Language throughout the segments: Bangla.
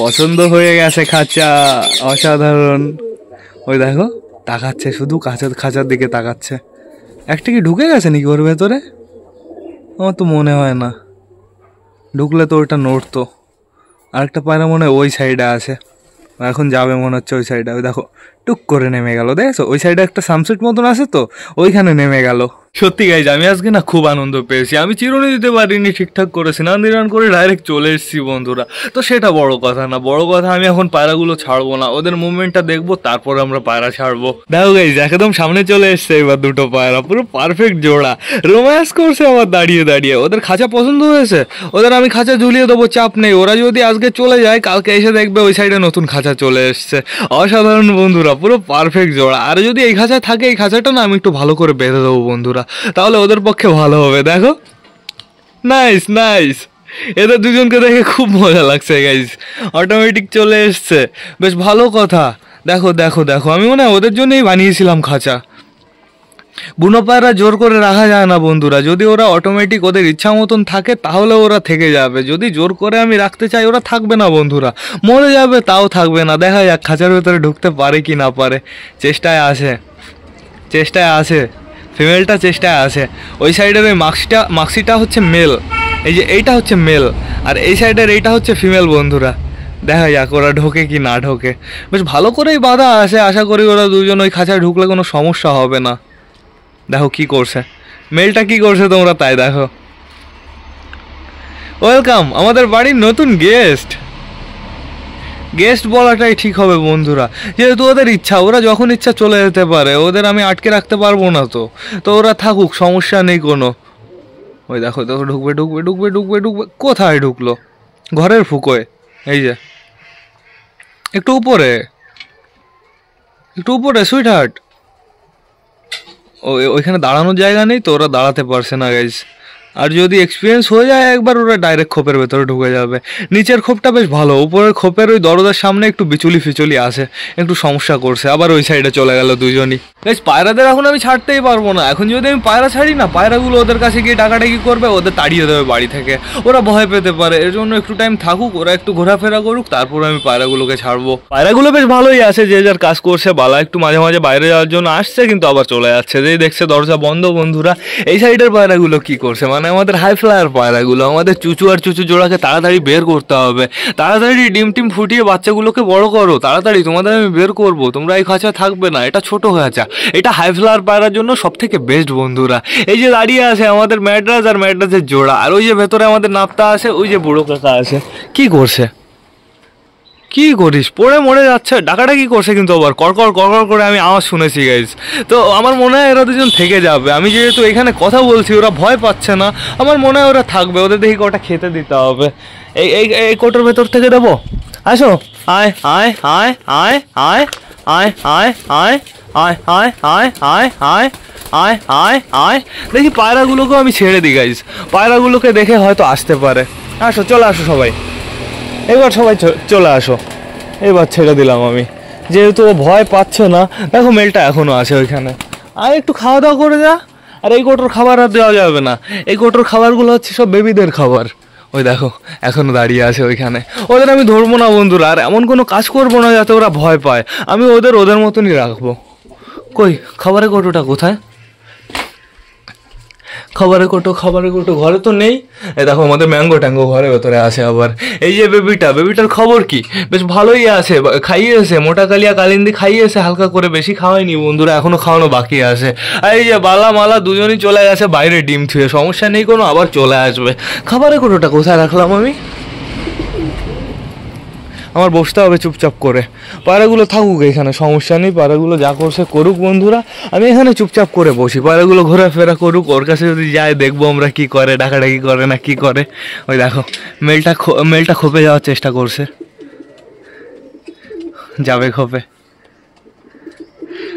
পছন্দ হয়ে গেছে খাঁচা, অসাধারণ। ওই দেখো তাকাচ্ছে, শুধু খাঁচার দিকে তাকাচ্ছে। একটা কি ঢুকে গেছে নাকি ওর ভেতরে? আমার তো মনে হয় না, ঢুকলে তো ওটা নড়তো। আরেকটা পায়রা মনে হয় ওই সাইডে আছে, এখন যাবে মনে হচ্ছে ওই সাইডে। ওই দেখো টুক করে নেমে গেল, দেখেছো? ওই সাইডে একটা সানসেট মতন আছে তো, ওইখানে নেমে গেল। সত্যি গাইজ আমি আজকে না খুব আনন্দ পেয়েছি। আমি চিরুনি দিতে পারিনি ঠিকঠাক করে, স্নান নিরান করে ডাইরেক্ট চলে এসেছি বন্ধুরা। তো সেটা বড় কথা না, বড় কথা আমি এখন পায়রাগুলো ছাড়বো না, ওদের মুভমেন্টটা দেখবো, তারপর আমরা পায়রা ছাড়বো। দেখো গাইজ একদম সামনে চলে এসছে এবার দুটো পায়রা, পুরো পারফেক্ট জোড়া, রোম্যান্স করছে আবার দাঁড়িয়ে দাঁড়িয়ে। ওদের খাঁচা পছন্দ হয়েছে, ওদের আমি খাঁচা ঝুলিয়ে দেবো, চাপ নেই। ওরা যদি আজকে চলে যায়, কালকে এসে দেখবে ওই সাইডে নতুন খাঁচা চলে এসছে। অসাধারণ বন্ধুরা, পুরো পারফেক্ট জোড়া। আর যদি এই খাঁচা থাকে, এই খাঁচাটা না আমি একটু ভালো করে বেঁধে দেবো বন্ধুরা, তাহলে ওদের পক্ষে ভালো হবে। দেখো নাইস নাইস, এদের দুজনকে দেখে খুব মজা লাগছে গাইজ, অটোমেটিক চলে এসছে, বেশ ভালো কথা। দেখো দেখো দেখো, আমি মনে হয় ওদের জন্যই বানিয়েছিলাম খাঁচা। বুনো পায়রা জোর করে রাখা যায় না বন্ধুরা, যদি ওরা অটোমেটিক ওদের ইচ্ছা মতন থাকে তাহলে ওরা থেকে যাবে। যদি জোর করে আমি রাখতে চাই, ওরা থাকবে না বন্ধুরা, মরে যাবে, তাও থাকবে না। দেখা যাক খাঁচার ভেতরে ঢুকতে পারে কি না পারে, চেষ্টায় আছে, চেষ্টায় আছে, ফিমেলটা চেষ্টায় আছে। ওই সাইডের ওই মাক্সিটা হচ্ছে মেল, এই যে এইটা হচ্ছে মেল, আর এই সাইডের এইটা হচ্ছে ফিমেল বন্ধুরা। দেখা যাক ওরা ঢোকে কি না ঢোকে, বেশ ভালো করেই বাঁধা আছে। আশা করি ওরা দুজন ওই খাঁচায় ঢুকলে কোনো সমস্যা হবে না। দেখো কি করছে মেলটা, কি করছে তোমরা তাই দেখো। ওয়েলকাম আমাদের বাড়ির নতুন গেস্ট। গেস্ট বলাটাই ঠিক হবে বন্ধুরা, যেহেতু ওদের ইচ্ছা, ওরা যখন ইচ্ছা চলে যেতে পারে, ওদের আমি আটকে রাখতে পারবো না। তো ওরা থাকুক, সমস্যা নেই কোনো। ওই দেখো দেখো ঢুকবে ঢুকবে ঢুকবে ঢুকবে ঢুকবে, কোথায় ঢুকলো? ঘরের ফুকোয়, এই যে একটু উপরে, একটু উপরে সুইট হার্ট। ওইখানে দাঁড়ানোর জায়গা নেই তো, ওরা দাঁড়াতে পারছে না গাইজ। আর যদি এক্সপিরিয়েন্স হয়ে যায় একবার, ওরা ডাইরেক্ট খোপের ভেতরে ঢুকে যাবে। নিচের খোপটা বেশ ভালো, উপরের খোপের ওই দরজার সামনে একটু বিচুলি ফিচুলি আছে, একটু সমস্যা করছে। আবার ওই সাইডে চলে গেল দুজনই। বেশ পায়রাদের এখন আমি ছাড়তেই পারবো না। এখন যদি আমি পায়রা ছাড়ি না, পায়রাগুলো ওদের কাছে গিয়ে ডাকাডাকি করবে, ওদের তাড়িয়ে দেবে বাড়ি থেকে, ওরা ভয় পেতে পারে। এর জন্য একটু টাইম থাকুক, ওরা একটু ঘোরাফেরা করুক, তারপর আমি পায়রাগুলোকে ছাড়বো। পায়রাগুলো বেশ ভালোই আছে, যে যার কাজ করছে। বালা একটু মাঝে মাঝে বাইরে যাওয়ার জন্য আসছে, কিন্তু আবার চলে যাচ্ছে, যেই দেখছে দরজা বন্ধ বন্ধুরা। এই সাইডের পায়রাগুলো কি করছে, মানে আমাদের হাই ফ্লায়ার পায়রাগুলো, আমাদের চুচু আর চুচু জোড়াকে তাড়াতাড়ি বের করতে হবে। তাড়াতাড়ি ডিম টিম ফুটিয়ে বাচ্চাগুলোকে বড় করো, তাড়াতাড়ি, তোমাদের আমি বের করবো। তোমরা এই খাঁচা থাকবে না, এটা ছোট খাঁচা, এটা হাই ফ্লায়ার পায়রার জন্য সব থেকে বেস্ট বন্ধুরা। এই যে দাঁড়িয়ে আছে আমাদের ম্যাড্রাস আর ম্যাড্রাসের জোড়া, আর ওই যে ভেতরে আমাদের নাপ্তা আছে, ওই যে বুড়ো কাকা আছে। কি করছে, কি করিস, পড়ে মরে যাচ্ছে, ডাকাডাকি করছে, কিন্তু আবার কড়কড় কড়কড় করে আমি আওয়াজ শুনেছি গাইজ। তো আমার মনে হয় এরা দুজন থেকে যাবে। আমি যেহেতু এখানে কথা বলছি, ওরা ভয় পাচ্ছে না, আমার মনে হয় ওরা থাকবে। ওদের দেখি কটা খেতে দিতে হবে। এই এই এই কোটোর ভেতর থেকে দেবো, আসো, আয় আয় আয় আয় আয় আয় আয় আয় আয় আয় আয় আয় আয় আয় আয় আয়। দেখি পায়রাগুলোকেও আমি ছেড়ে দিই গাইজ, পায়রাগুলোকে দেখে হয়তো আসতে পারে। আসো, চলে আসো সবাই, এবার সবাই চলে আসো। এবার ছেড়ে দিলাম আমি, যেহেতু ও ভয় পাচ্ছে না। দেখো মেলটা এখনো আছে ওইখানে, আর একটু খাওয়া দাওয়া করে যা। আর এই কোটোর খাবার আর দেওয়া যাবে না, এই কোটোর খাবারগুলো হচ্ছে সব বেবিদের খাবার। ওই দেখো এখনো দাঁড়িয়ে আছে ওইখানে। ওদের আমি ধরবো না বন্ধুরা, আর এমন কোনো কাজ করবো না যাতে ওরা ভয় পায়। আমি ওদের মতনই রাখবো। কই খাবারের কোটোটা কোথায়? খাবারের কোটো ঘরে তো নেই। এই দেখো আমাদের ম্যাঙ্গো ট্যাঙ্গো ঘরের ভেতরে আছে আবার। এই যে বেবিটার খবর কি? বেশ ভালোই আছে, খাইয়েছে, মোটা কালিয়া কালিন্দি খাইয়েছে হালকা করে, বেশি খাওয়াইনি বন্ধুরা, এখনো খাওয়ানো বাকি আছে। আর এই যে বালা মালা দুজনই চলে গেছে বাইরে ডিম থুয়ে, সমস্যা নেই কোনো, আবার চলে আসবে। খাবারের কোটোটা কোথায় রাখলাম আমি? আমার বসতে হবে চুপচাপ করে। পায়রাগুলো থাকুক এখানে, সমস্যা নেই, পায়রাগুলো যা করছে করুক বন্ধুরা, আমি এখানে চুপচাপ করে বসি। পায়রাগুলো ঘোরাফেরা করুক, ওর কাছে যদি যায় দেখবো আমরা কি করে, ডাকাডাকি করে না কি করে। ওই দেখো মেলটা খোপে যাওয়ার চেষ্টা করছে, যাবে খোপে।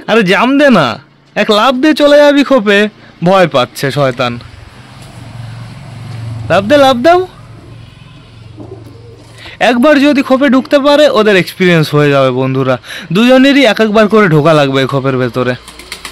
আরে জাম দে না, এক লাফ দিয়ে চলে যাবি খোপে, ভয় পাচ্ছে শয়তান। লাফ দাও। একবার যদি খোপে ঢুকতে পারে, ওদের এক্সপিরিয়েন্স হয়ে যাবে বন্ধুরা। দুজনেরই এক একবার করে ঢোকা লাগবে খোপের ভেতরে।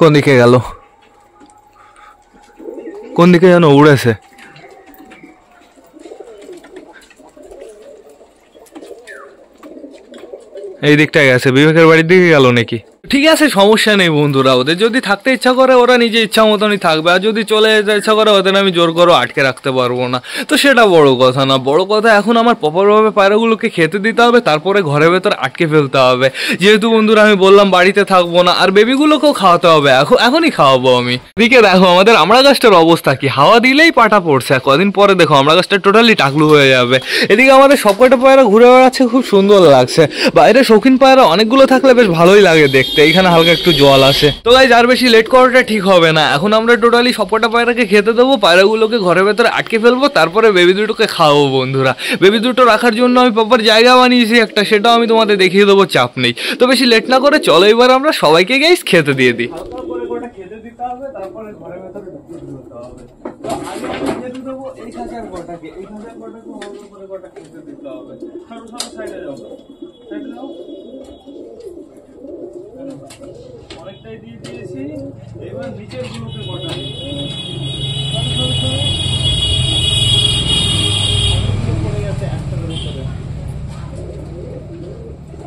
কোন দিকে গেল, কোন দিকে যেন উড়েছে। এই দিকটায় গেছে, বিবেকের বাড়ির দিকে গেল নাকি? ঠিক আছে, সমস্যা নেই বন্ধুরা, ওদের যদি থাকতে ইচ্ছা করে ওরা নিজে ইচ্ছা মতনই থাকবে, আর যদি চলে যেতে ইচ্ছা করে ওদের আমি জোর করে আটকে রাখতে পারবো না। তো সেটা বড় কথা না, বড় কথা এখন আমার প্রপারভাবে পায়রাগুলোকে খেতে দিতে হবে, তারপরে ঘরের ভেতর আটকে ফেলতে হবে। যেহেতু বন্ধুরা আমি বললাম বাড়িতে থাকবো না, আর বেবিগুলোকেও খাওয়াতে হবে, এখনই খাওয়াবো আমি। এদিকে দেখো আমাদের আমড়া গাছটার অবস্থা কি, হাওয়া দিলেই পাটা পড়ছে, কদিন পরে দেখো আমড়া গাছটা টোটালি টাকলু হয়ে যাবে। এদিকে আমাদের সবকটা পায়রা ঘুরে বেড়াচ্ছে, খুব সুন্দর লাগছে। বাইরে শৌখিন পায়রা অনেকগুলো থাকলে বেশ ভালোই লাগে দেখতে। এইখানে হালকা একটু জল আসে। তো গাইস আর বেশি লেট করাটা ঠিক হবে না, এখন আমরা টোটালি সবকটা পায়রাকে খেতে দেবো, পায়রাগুলোকে ঘরের ভেতরে আটকে ফেলবো, তারপরে বেবি দুটোকে খাওয়াবো বন্ধুরা। বেবি দুটো রাখার জন্য আমি প্রপার জায়গা বানিয়েছি একটা, সেটাও আমি তোমাদের দেখিয়ে দেবো, চাপ নেই। তো বেশি লেট না করে চলো এবার আমরা সবাইকে গাইস খেতে দিয়ে দিই। হালকা করে গোটা খেতে দিতে হবে, তারপরে ঘরের ভেতরে ঢুকিয়ে দিতে হবে। তো আগে আমি খেতে দেবো এই খাঁচার গোটাকে, এই খাঁচার গোটাকে হালকা করে গোটা খেতে দিতে হবে। সরো সরো, সাইডে যাও, সাইডে যাও। অনেকটাই দিয়ে দিয়েছি, এবার নিচের গুলোকে গোটা পড়ে গেছে একটার ভিতরে,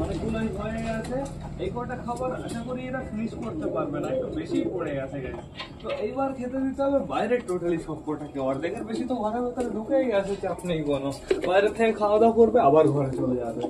অনেকগুলোই হয়ে গেছে। এই কটা খাবার আশা করি এরা ফিনিশ করতে পারবে না, একটু বেশি পড়ে গেছে গাইস। তো এইবার খেতে দিতে হবে বাইরে টোটালি সব কটাকে, অর্ধেকের বেশি তো ঘরের ভেতরে ঢুকেই গেছে, চাপ নেই কোনো। বাইরে থেকে খাওয়া দাওয়া করবে, আবার ঘরে চলে যাবে।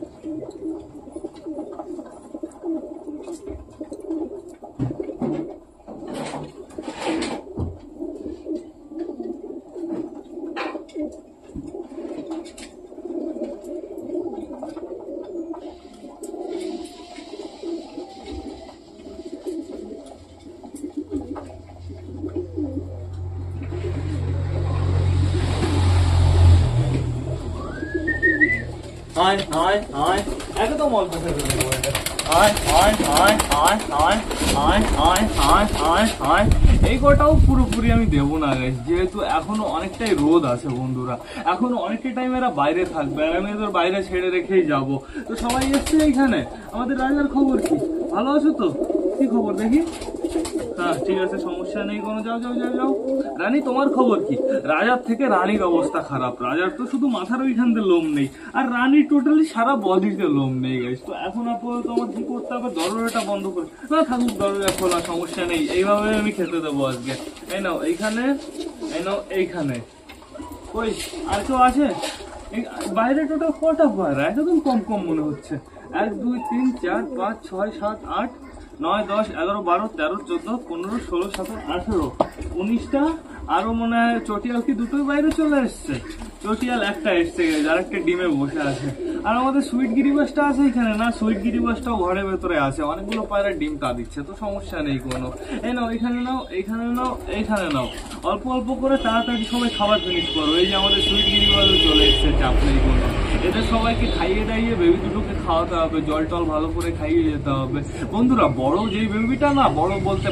একদম অল্প খেতে দেবো, এই কটাও পুরোপুরি আমি দেবো না গাইস, যেহেতু এখনো অনেকটাই রোদ আছে বন্ধুরা, এখনো অনেকটাই টাইম এরা বাইরে থাকবে, আর আমি এদের বাইরে ছেড়ে রেখেই যাবো। তো সবাই এসছে এইখানে। আমাদের রাজার খবর কি, ভালো আছো তো? কি খবর দেখি? হ্যাঁ ঠিক আছে, সমস্যা নেই কোনো, যাও যাও যাও যাও। রানী তোমার খবর কি? রাজার থেকে রানীর অবস্থা খারাপ, রাজার তো শুধু মাথার ওইখান থেকে লোম নেই, আর রানীর টোটালি সারা বডিতে লোম নেই গাইস। তো এখন আপাতত আমার কি করতে হবে, দরজাটা বন্ধ করে না থাকুক, দরজা খোলা, সমস্যা নেই, এইভাবে আমি খেতে দেবো আজকে। এই নাও এইখানে, এই নাও এইখানে। ওই আর কেউ আছে? বাইরে টোটাল কটা পায়রা? একদম কম কম মনে হচ্ছে। 1 2 3 4 5 6 7 8 9 10 11 12 13 14 15 16 17 18 19টা, আরো মনে হয় চটিয়াল কি দুটোই বাইরে চলে এসছে। চটিয়াল একটা এসছে, আর একটা ডিমে বসে আছে। আর আমাদের সুইট গিরিবাসটা আছে এখানে না, সুইট গিরিবাসটাও ঘরের ভেতরে আছে, অনেকগুলো পায়রা ডিম তা দিচ্ছে, তো সমস্যা নেই কোনো। এই নাও এখানে নাও, এইখানে নাও, এইখানে নাও, অল্প অল্প করে তাড়াতাড়ি সবাই খাবার ফিনিশ করো। এই যে আমাদের সুইট গিরিবাসও চলে এসছে, চাপ নেই কোনো। এদের সবাইকে খাইয়ে দাইয়ে বেবি দুটোকে খাওয়াতে হবে, জল টল ভালো করে খাইয়ে যেতে হবে বন্ধুরা। বড় যেই বেবিটা না, বড় বলতে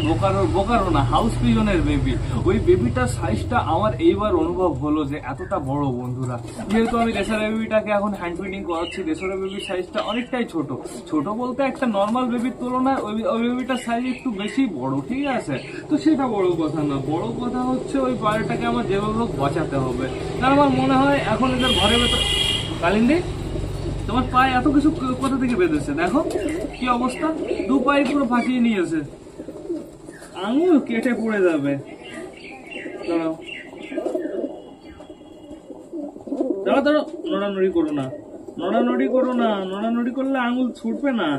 বোকারো না, হাউস পিজনের বেবি, ওই বেবিটার সাইজটা আমার এইবার অনুভব হলো যে এতটা বড় বন্ধুরা। যেহেতু আমি দেশের বেবিটাকে এখন হ্যান্ড ফিডিং করাচ্ছি, দেশের বেবির সাইজটা অনেকটাই ছোট, ছোট বলতে একটা নর্মাল বেবির তুলনায় ওই বেবিটার সাইজ একটু বেশি বড়, ঠিক আছে। তো সেটা বড় কথা না, বড় কথা হচ্ছে ওই পায়রাটাকে আমার যেভাবে হোক বাঁচাতে হবে। কারণ আমার মনে হয় এখন এদের ঘরের ভেতর, কালিন্দি তোমার পায়ে এত কিছু কোথা থেকে বেঁধেছে, দেখো কি অবস্থা, 2 পায়ে পুরো ফাঁসিয়ে নিয়েছে, আঙুল কেটে পড়ে যাবে। দাঁড়াও দাঁড়াও দাঁড়াও, নড়ানড়ি করো না, নড়ানড়ি করো না, নড়ানড়ি করলে আঙুল ছুটবে না,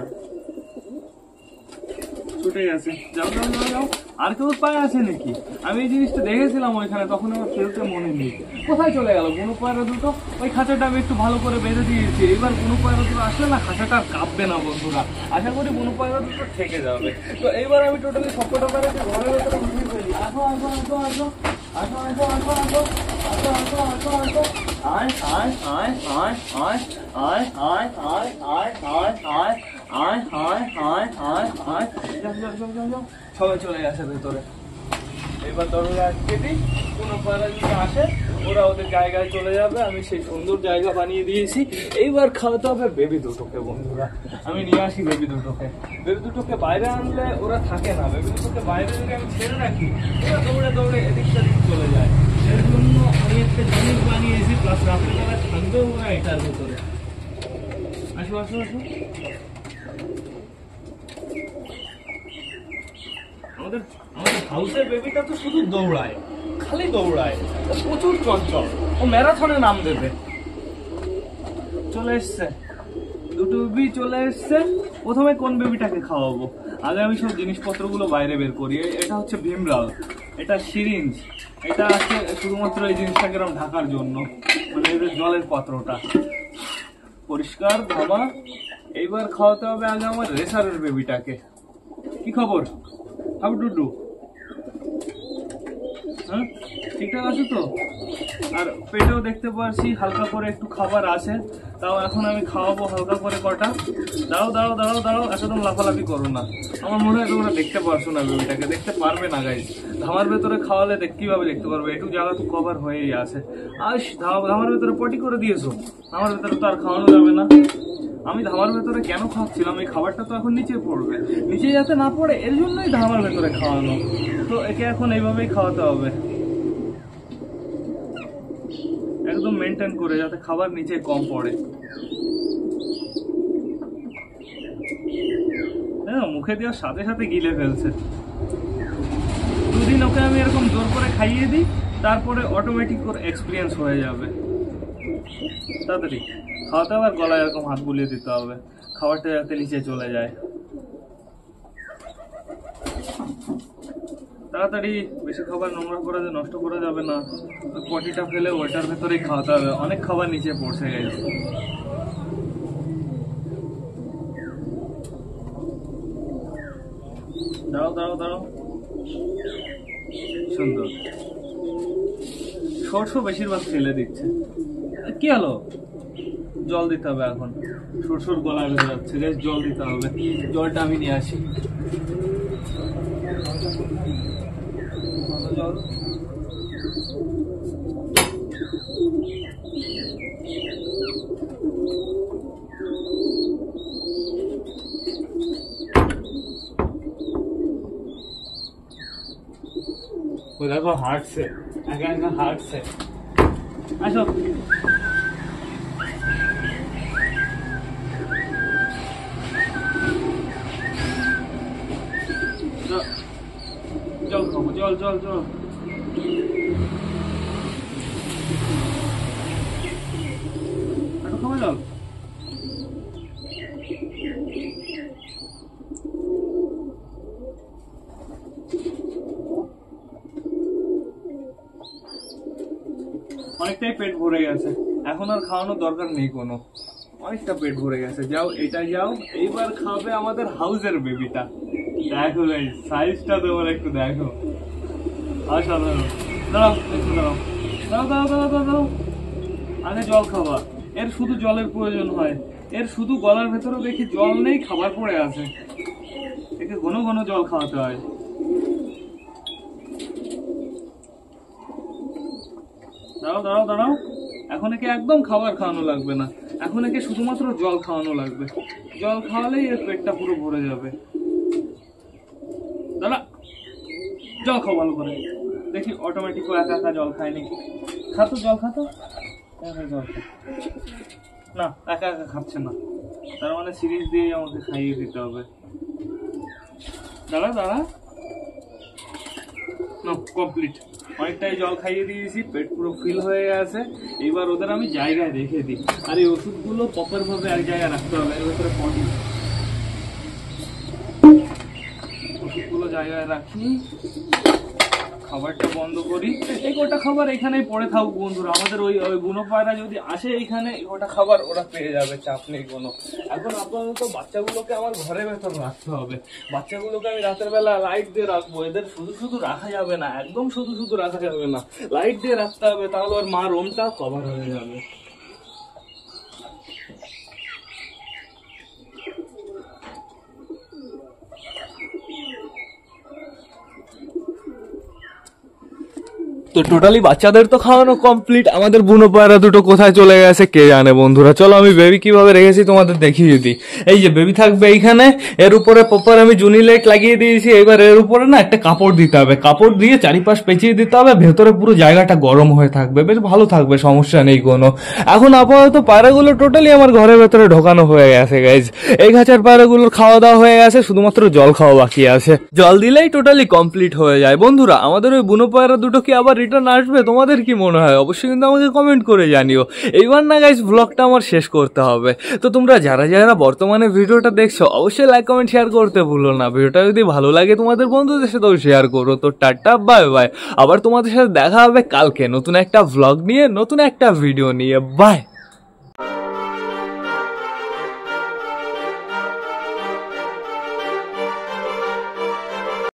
ছুটে গেছে। যাও যাও যাও যাও। আর কেউ পায়ে আছে নাকি? আমি এই জিনিসটা দেখেছিলাম ওইখানে, তখন আমার ফেলতে মনে নেই। কোথায় চলে গেল বুনো পায়রা দুটো? ওই খাঁচাটা আমি একটু ভালো করে বেঁধে দিয়েছি, এবার বুনো পায়রা দুটো আসলে না খাঁচাটা আর কাঁপবে না বন্ধুরা, আশা করি বুনো পায়রা দুটো থেকে যাবে। তো এইবার আমি টোটালি সবকটা পায়রাকে ঘরের ভেতরে উঠিয়ে ফেলি। আসো আসো আসো আসো আসো আসো আসো আসো আসো আসো আসো আসো, আয় আয় আয় আয় আয় আয় আয় আয় আয় আয় আয় আয় আয় আয় আয় আয়, যাও যাও যাও যাও, সবাই চলে গেছে ভেতরে। এবার দরজা আটকে দিই, কোনো পায়রা যদি আসে ওরা ওদের জায়গায় চলে যাবে। আমি সেই সুন্দর জায়গা বানিয়ে দিয়েছি। এইবার খাওয়াতে হবে বেবি দুটোকে বন্ধুরা। আমি নিয়ে আসি বেবি দুটোকে। বেবি দুটোকে বাইরে আনলে ওরা থাকে না। বেবি দুটোকে বাইরে যদি আমি ছেড়ে রাখি ওরা দৌড়ে দৌড়ে এদিক সেদিক চলে যায়। এর জন্য আমি একটা জিনিস বানিয়েছি, প্লাস রাত্রিবেলা থাকবেও ওরা এটার ভেতরে। আসো আসো আসো। আমাদের হাউসের বেবিটা তো শুধু দৌড়ায়, খালি দৌড়ায়, ও প্রচুর চঞ্চল, ও ম্যারাথনে নাম দেবে। চলে এসছে, দুটো বেবি চলে এসছে। প্রথমে কোন বেবিটাকে খাওয়াবো? আগে আমি সব জিনিসপত্রগুলো বাইরে বের করি। এটা হচ্ছে ভীমরাল, এটা সিরিঞ্জ, এটা আছে শুধুমাত্র এই জিনিসটাকে এরকম ঢাকার জন্য, মানে এদের জলের পাত্রটা পরিষ্কার ধামা। এইবার খাওয়াতে হবে আগে আমার রেসারের বেবিটাকে। কি খবর হাবু ডুডু? হ্যাঁ ঠিকঠাক আছে তো? আর পেটেও দেখতে পাচ্ছি হালকা করে একটু খাবার আছে, তাও এখন আমি খাওয়াবো হালকা করে কটা। দাঁড়াও দাঁড়াও দাঁড়াও দাঁড়াও, একদম লাফালাফি করো না। আমার মনে হয় তোমরা দেখতে পারছো না বেবিটাকে, দেখতে পারবে না গাইস। ধামার ভেতরে খাওয়ালে কিভাবে দেখতে পারবে? একটু জায়গা তো কভার হয়েই আছে। আস ধামার ভেতরে পটি করে দিয়েছো, ধামার ভেতরে তো আর খাওয়ানো যাবে না। আমি ধামার ভেতরে কেন খাওয়াচ্ছিলাম? এই খাবারটা তো এখন নিচে পড়বে, নিচে যাতে না পড়ে এর জন্যই ধামার ভেতরে খাওয়ানো। তো একে এখন এইভাবেই খাওয়াতে হবে, একদম মেনটেন করে, যাতে খাবার নিচে কম পড়ে। হ্যাঁ মুখে দেওয়ার সাথে সাথে গিলে ফেলছে। দুদিন ওকে আমি এরকম জোর করে খাইয়ে দিই, তারপরে অটোমেটিক করে এক্সপিরিয়েন্স হয়ে যাবে। তাড়াতাড়ি খাওয়াতে হবে, আর গলায় এরকম হাত বুলিয়ে দিতে হবে, খাবারটা যাতে নিচে চলে যায়। তাড়াতাড়ি, বেশি খাবার নোংরা করে নষ্ট করা যাবে না। পটিটা ফেলে ওইটার ভেতরেই খাওয়াতে হবে, অনেক খাবার নিচে পড়ছে গেছে। দাঁড়াও দাঁড়াও দাঁড়াও, সুন্দর। সরষে বেশিরভাগ ফেলে দিচ্ছে। কি হলো? জল দিতে হবে এখন, সরষের গলায় বেঁধে যাচ্ছে, জল দিতে হবে। জলটা আমি নিয়ে আসি। জল ও দেখো হাঁটছে, একা একা হাঁটছে। আসো জল খাবো, জল জল জল। খাবো জল। অনেকটাই পেট ভরে গেছে, এখন আর খাওয়ানোর দরকার নেই কোনো, অনেকটা পেট ভরে গেছে। যাও এটা যাও, এইবার খাবে আমাদের হাউসের বেবিটা। দেখো গাইস সাইজটা তোমার একটু দেখো, অসাধারণ। দাঁড়াও একটু দাঁড়াও, দাঁড়াও দাঁড়াও দাঁড়াও দাঁড়াও। আগে জল খাবা, এর শুধু জলের প্রয়োজন হয়, এর শুধু গলার ভেতরে দেখি জল নেই, খাবার পড়ে আছে, একে ঘন ঘন জল খাওয়াতে হয়। দাঁড়াও দাঁড়াও দাঁড়াও, এখন একে একদম খাবার খাওয়ানো লাগবে না, এখন একে শুধুমাত্র জল খাওয়ানো লাগবে। জল খাওয়ালেই এর পেটটা পুরো ভরে যাবে। দাঁড়া, জল খাও ভালো করে, দেখি অটোমেটিক একা একা জল খায় নাকি। খাতো জল, খাতো জল খা। না একা একা খাচ্ছে না, তার মানে সিরিজ দিয়ে আমাকে খাইয়ে দিতে হবে। দাঁড়া দাঁড়া, কমপ্লিট, অনেকটাই জল খাইয়ে দিয়েছি, পেট পুরো ফিল হয়ে গেছে। এইবার ওদের আমি জায়গায় রেখে দিই, আর এই ওষুধগুলো প্রপার ভাবে এক জায়গায় রাখতে হবে। এর ভেতরে পটি, ওষুধগুলো জায়গায় রাখি, খাবারটা বন্ধ করি। এই গোটা খাবার এখানেই পড়ে থাকুক বন্ধুরা, আমাদের ওই বুনো পায়রা যদি আসে এইখানে, গোটা খাবার ওরা পেয়ে যাবে, চাপ নেই কোনো। এখন আপাতত বাচ্চাগুলোকে আমার ঘরের ভেতর রাখতে হবে। বাচ্চাগুলোকে আমি রাতের বেলা লাইট দিয়ে রাখবো, এদের শুধু শুধু রাখা যাবে না, একদম শুধু শুধু রাখা যাবে না, লাইট দিয়ে রাখতে হবে, তাহলে ওর মা রুমটা কভার হয়ে যাবে। তো টোটালি বাচ্চাদের তো খাওয়ানো কমপ্লিট, আমাদের বুনো পায়রা দুটো কোথায় চলে গেছে কে জানে বন্ধুরা। চলো আমি বেবি কিভাবে রেখেছি তোমাদের দেখিয়ে দিই। এই যে বেবি থাকবে এইখানে, এর উপরে প্রপার আমি জুনি লাইট লাগিয়ে দিয়েছি। এবার এর উপরে না একটা কাপড় দিতে হবে, কাপড় দিয়ে চারিপাশ পেঁচিয়ে দিতে হবে, ভেতরে পুরো জায়গাটা গরম হয়ে থাকবে, বেশ ভালো থাকবে, সমস্যা নেই কোনো। এখন আপাতত পায়রাগুলো টোটালি আমার ঘরের ভেতরে ঢোকানো হয়ে গেছে গাইজ। এই খাঁচার পায়রাগুলোর খাওয়া দাওয়া হয়ে গেছে, শুধুমাত্র জল খাওয়া বাকি আছে। জল দিলেই টোটালি কমপ্লিট হয়ে যায় বন্ধুরা। আমাদের ওই বুনো পায়রা দুটো কি আবার রিটার্ন আসবে? তোমাদের কি মনে হয়? অবশ্যই কিন্তু আমাকে কমেন্ট করে জানিও। এইবার না গাইজ ব্লগটা আমার শেষ করতে হবে। তো তোমরা যারা যারা বর্তমানে ভিডিওটা দেখছো অবশ্যই লাইক কমেন্ট শেয়ার করতে ভুলো না। ভিডিওটা যদি ভালো লাগে তোমাদের বন্ধুদের সাথেও শেয়ার করো। তো টাটা বাই বাই, আবার তোমাদের সাথে দেখা হবে কালকে নতুন একটা ভ্লগ নিয়ে, নতুন একটা ভিডিও নিয়ে। বাই।